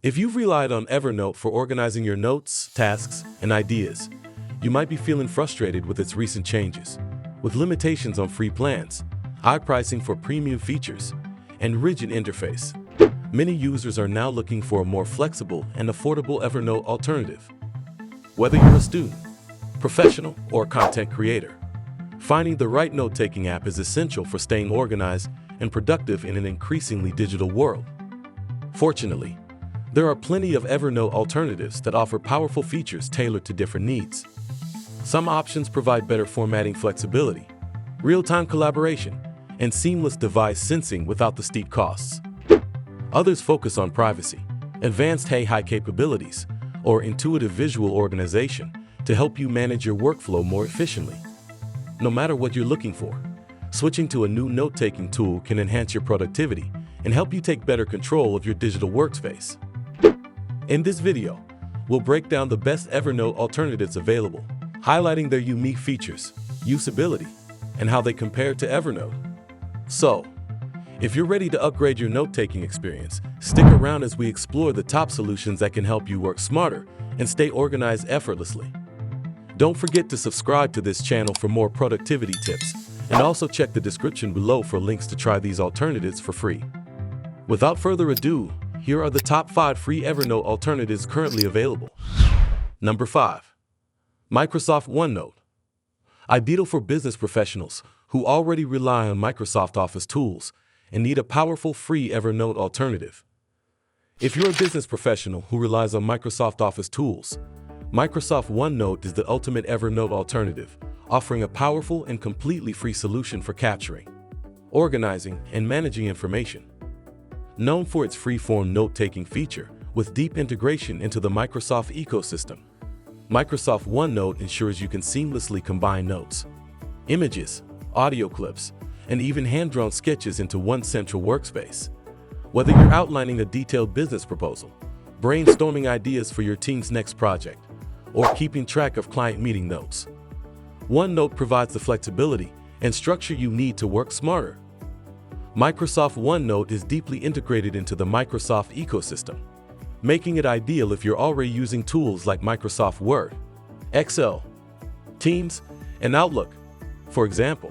If you've relied on Evernote for organizing your notes, tasks, and ideas, you might be feeling frustrated with its recent changes. With limitations on free plans, high pricing for premium features, and rigid interface, many users are now looking for a more flexible and affordable Evernote alternative. Whether you're a student, professional, or content creator, finding the right note-taking app is essential for staying organized and productive in an increasingly digital world. Fortunately, there are plenty of Evernote alternatives that offer powerful features tailored to different needs. Some options provide better formatting flexibility, real-time collaboration, and seamless device syncing without the steep costs. Others focus on privacy, advanced AI capabilities, or intuitive visual organization to help you manage your workflow more efficiently. No matter what you're looking for, switching to a new note-taking tool can enhance your productivity and help you take better control of your digital workspace. In this video, we'll break down the best Evernote alternatives available, highlighting their unique features, usability, and how they compare to Evernote. So, if you're ready to upgrade your note-taking experience, stick around as we explore the top solutions that can help you work smarter and stay organized effortlessly. Don't forget to subscribe to this channel for more productivity tips, and also check the description below for links to try these alternatives for free. Without further ado, here are the top 5 free Evernote alternatives currently available. Number 5. Microsoft OneNote. Ideal for business professionals who already rely on Microsoft Office tools and need a powerful free Evernote alternative. If you're a business professional who relies on Microsoft Office tools, Microsoft OneNote is the ultimate Evernote alternative, offering a powerful and completely free solution for capturing, organizing, and managing information. Known for its free-form note-taking feature with deep integration into the Microsoft ecosystem, Microsoft OneNote ensures you can seamlessly combine notes, images, audio clips, and even hand-drawn sketches into one central workspace. Whether you're outlining a detailed business proposal, brainstorming ideas for your team's next project, or keeping track of client meeting notes, OneNote provides the flexibility and structure you need to work smarter. Microsoft OneNote is deeply integrated into the Microsoft ecosystem, making it ideal if you're already using tools like Microsoft Word, Excel, Teams, and Outlook. For example,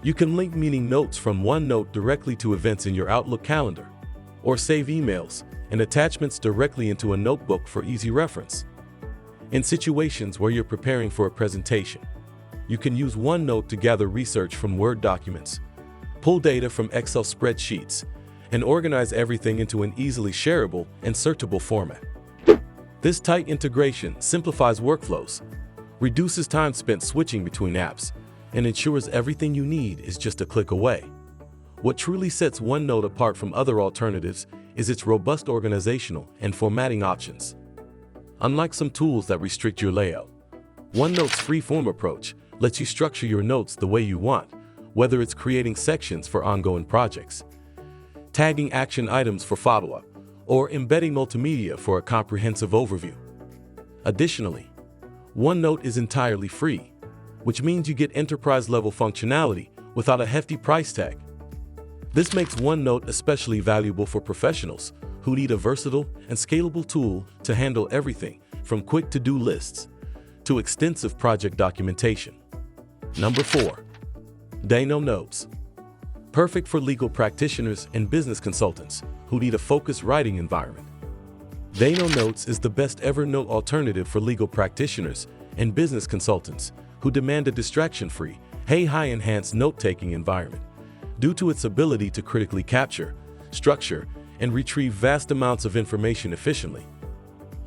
you can link meeting notes from OneNote directly to events in your Outlook calendar, or save emails and attachments directly into a notebook for easy reference. In situations where you're preparing for a presentation, you can use OneNote to gather research from Word documents, pull data from Excel spreadsheets, and organize everything into an easily shareable and searchable format. This tight integration simplifies workflows, reduces time spent switching between apps, and ensures everything you need is just a click away. What truly sets OneNote apart from other alternatives is its robust organizational and formatting options. Unlike some tools that restrict your layout, OneNote's free-form approach lets you structure your notes the way you want, whether it's creating sections for ongoing projects, tagging action items for follow-up, or embedding multimedia for a comprehensive overview. Additionally, OneNote is entirely free, which means you get enterprise-level functionality without a hefty price tag. This makes OneNote especially valuable for professionals who need a versatile and scalable tool to handle everything from quick to-do lists to extensive project documentation. Number 4. Daino Notes. Perfect for legal practitioners and business consultants who need a focused writing environment. Daino Notes is the best Evernote alternative for legal practitioners and business consultants who demand a distraction-free, AI-enhanced note-taking environment due to its ability to critically capture, structure, and retrieve vast amounts of information efficiently.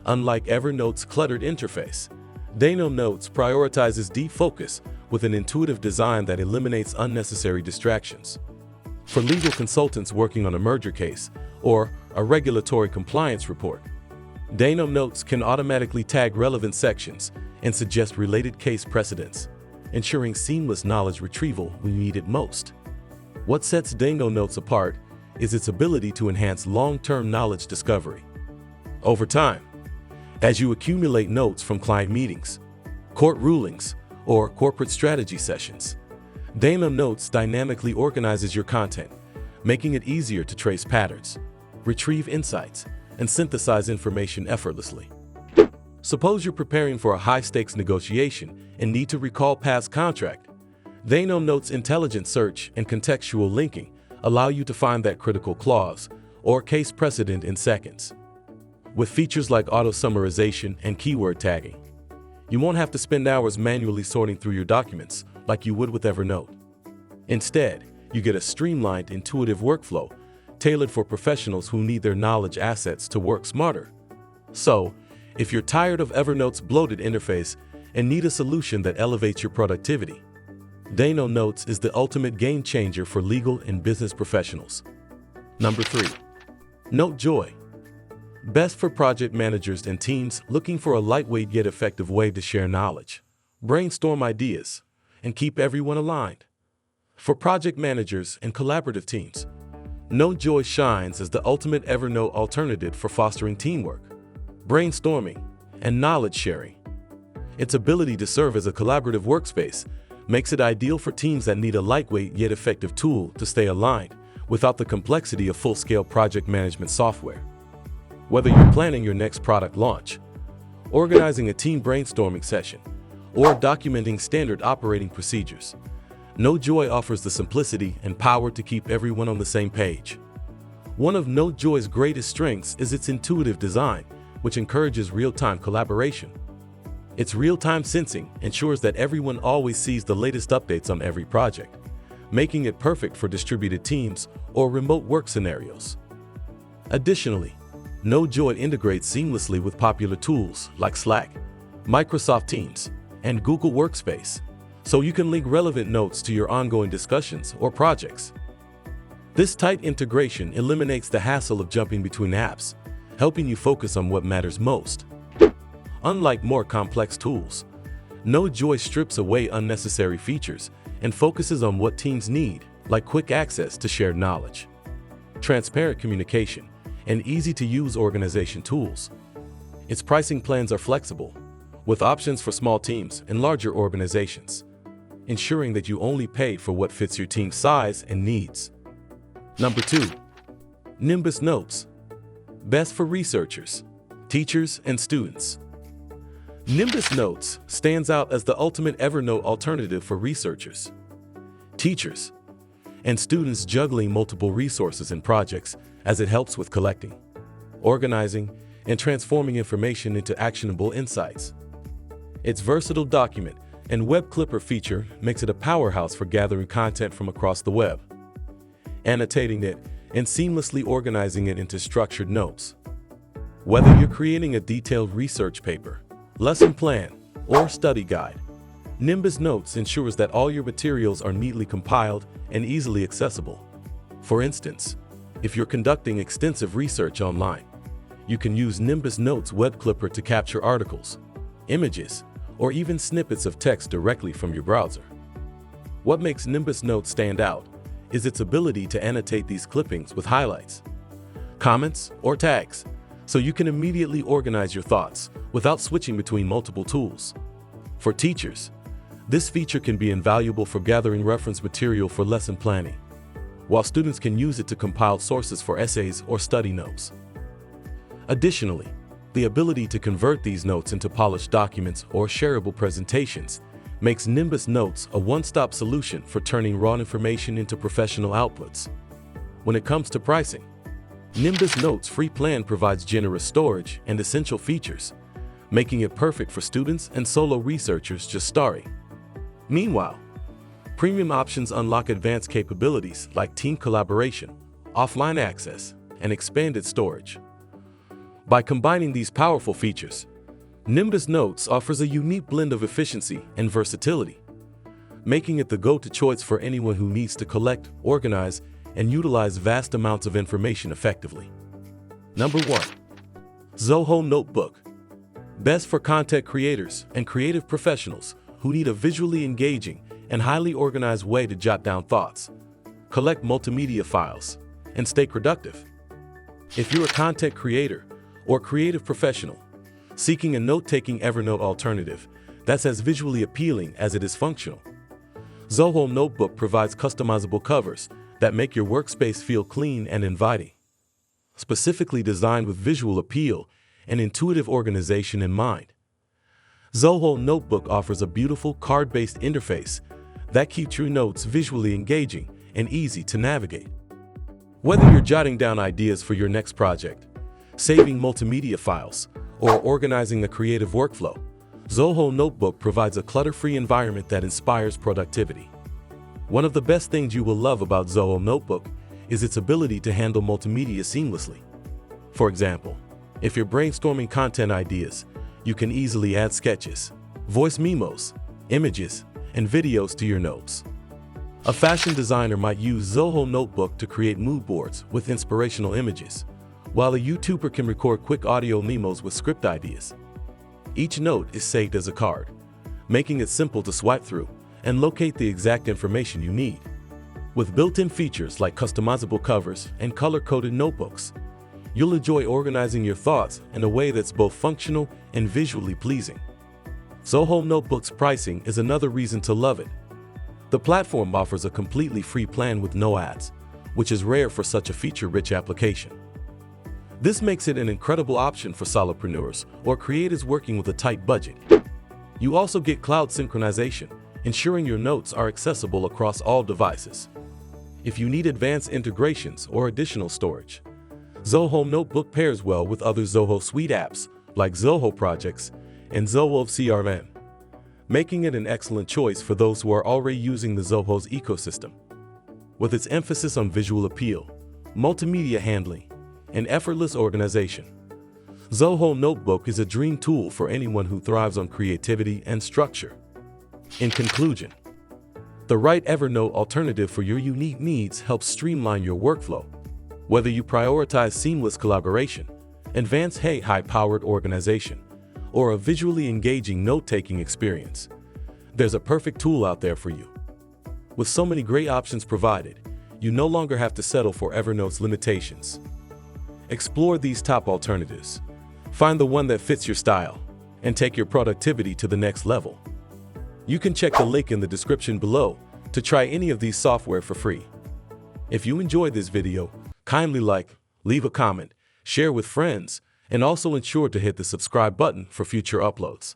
Unlike Evernote's cluttered interface, Daino Notes prioritizes deep focus with an intuitive design that eliminates unnecessary distractions. For legal consultants working on a merger case or a regulatory compliance report, Daino Notes can automatically tag relevant sections and suggest related case precedents, ensuring seamless knowledge retrieval when you need it most. What sets Daino Notes apart is its ability to enhance long-term knowledge discovery. Over time, as you accumulate notes from client meetings, court rulings, or corporate strategy sessions, Daino Notes dynamically organizes your content, making it easier to trace patterns, retrieve insights, and synthesize information effortlessly. Suppose you're preparing for a high-stakes negotiation and need to recall past contract. Daino Notes' intelligent search and contextual linking allow you to find that critical clause or case precedent in seconds. With features like auto-summarization and keyword tagging, you won't have to spend hours manually sorting through your documents like you would with Evernote. Instead, you get a streamlined, intuitive workflow tailored for professionals who need their knowledge assets to work smarter. So, if you're tired of Evernote's bloated interface and need a solution that elevates your productivity, Daino Notes is the ultimate game changer for legal and business professionals. Number 3. NoteJoy. Best for project managers and teams looking for a lightweight yet effective way to share knowledge, brainstorm ideas, and keep everyone aligned. For project managers and collaborative teams, NoteJoy shines as the ultimate Evernote alternative for fostering teamwork, brainstorming, and knowledge sharing. Its ability to serve as a collaborative workspace makes it ideal for teams that need a lightweight yet effective tool to stay aligned without the complexity of full-scale project management software. Whether you're planning your next product launch, organizing a team brainstorming session, or documenting standard operating procedures, NoteJoy offers the simplicity and power to keep everyone on the same page. One of NoteJoy's greatest strengths is its intuitive design, which encourages real-time collaboration. Its real-time sensing ensures that everyone always sees the latest updates on every project, making it perfect for distributed teams or remote work scenarios. Additionally, NoteJoy integrates seamlessly with popular tools like Slack, Microsoft Teams, and Google Workspace, so you can link relevant notes to your ongoing discussions or projects. This tight integration eliminates the hassle of jumping between apps, helping you focus on what matters most. Unlike more complex tools, NoteJoy strips away unnecessary features and focuses on what teams need, like quick access to shared knowledge, transparent communication, and easy-to-use organization tools. Its pricing plans are flexible, with options for small teams and larger organizations, ensuring that you only pay for what fits your team's size and needs. Number 2. Nimbus Notes. Best for researchers, teachers, and students. Nimbus Notes stands out as the ultimate Evernote alternative for researchers, teachers, and students juggling multiple resources and projects, as it helps with collecting, organizing, and transforming information into actionable insights. Its versatile document and web clipper feature makes it a powerhouse for gathering content from across the web, annotating it, and seamlessly organizing it into structured notes. Whether you're creating a detailed research paper, lesson plan, or study guide, Nimbus Notes ensures that all your materials are neatly compiled and easily accessible. For instance, if you're conducting extensive research online, you can use Nimbus Notes web clipper to capture articles, images, or even snippets of text directly from your browser. What makes Nimbus Notes stand out is its ability to annotate these clippings with highlights, comments, or tags, so you can immediately organize your thoughts without switching between multiple tools. For teachers, this feature can be invaluable for gathering reference material for lesson planning, while students can use it to compile sources for essays or study notes. Additionally, the ability to convert these notes into polished documents or shareable presentations makes Nimbus Notes a one-stop solution for turning raw information into professional outputs. When it comes to pricing, Nimbus Notes' free plan provides generous storage and essential features, making it perfect for students and solo researchers just starting. Meanwhile, premium options unlock advanced capabilities like team collaboration, offline access, and expanded storage. By combining these powerful features, Nimbus Notes offers a unique blend of efficiency and versatility, making it the go-to choice for anyone who needs to collect, organize, and utilize vast amounts of information effectively. Number 1. Zoho Notebook. Best for content creators and creative professionals who need a visually engaging and highly organized way to jot down thoughts, collect multimedia files, and stay productive. If you're a content creator or creative professional seeking a note-taking Evernote alternative that's as visually appealing as it is functional, Zoho Notebook provides customizable covers that make your workspace feel clean and inviting. specifically designed with visual appeal and intuitive organization in mind. Zoho Notebook offers a beautiful card-based interface that keeps your notes visually engaging and easy to navigate. Whether you're jotting down ideas for your next project, saving multimedia files, or organizing a creative workflow, Zoho Notebook provides a clutter-free environment that inspires productivity. One of the best things you will love about Zoho Notebook is its ability to handle multimedia seamlessly. For example, if you're brainstorming content ideas, you can easily add sketches, voice memos, images, and videos to your notes. A fashion designer might use Zoho Notebook to create mood boards with inspirational images, while a YouTuber can record quick audio memos with script ideas. Each note is saved as a card, making it simple to swipe through and locate the exact information you need. With built-in features like customizable covers and color-coded notebooks, you'll enjoy organizing your thoughts in a way that's both functional and visually pleasing. Zoho Notebook's pricing is another reason to love it. The platform offers a completely free plan with no ads, which is rare for such a feature-rich application. This makes it an incredible option for solopreneurs or creators working with a tight budget. You also get cloud synchronization, ensuring your notes are accessible across all devices. If you need advanced integrations or additional storage, Zoho Notebook pairs well with other Zoho Suite apps like Zoho Projects and Zoho CRM, making it an excellent choice for those who are already using the Zoho's ecosystem. With its emphasis on visual appeal, multimedia handling, and effortless organization, Zoho Notebook is a dream tool for anyone who thrives on creativity and structure. In conclusion, the right Evernote alternative for your unique needs helps streamline your workflow. Whether you prioritize seamless collaboration, advanced high-powered organization, or a visually engaging note-taking experience, there's a perfect tool out there for you. With so many great options provided, you no longer have to settle for Evernote's limitations. Explore these top alternatives, find the one that fits your style, and take your productivity to the next level. You can check the link in the description below to try any of these software for free. If you enjoyed this video, kindly like, leave a comment, share with friends, and also ensure to hit the subscribe button for future uploads.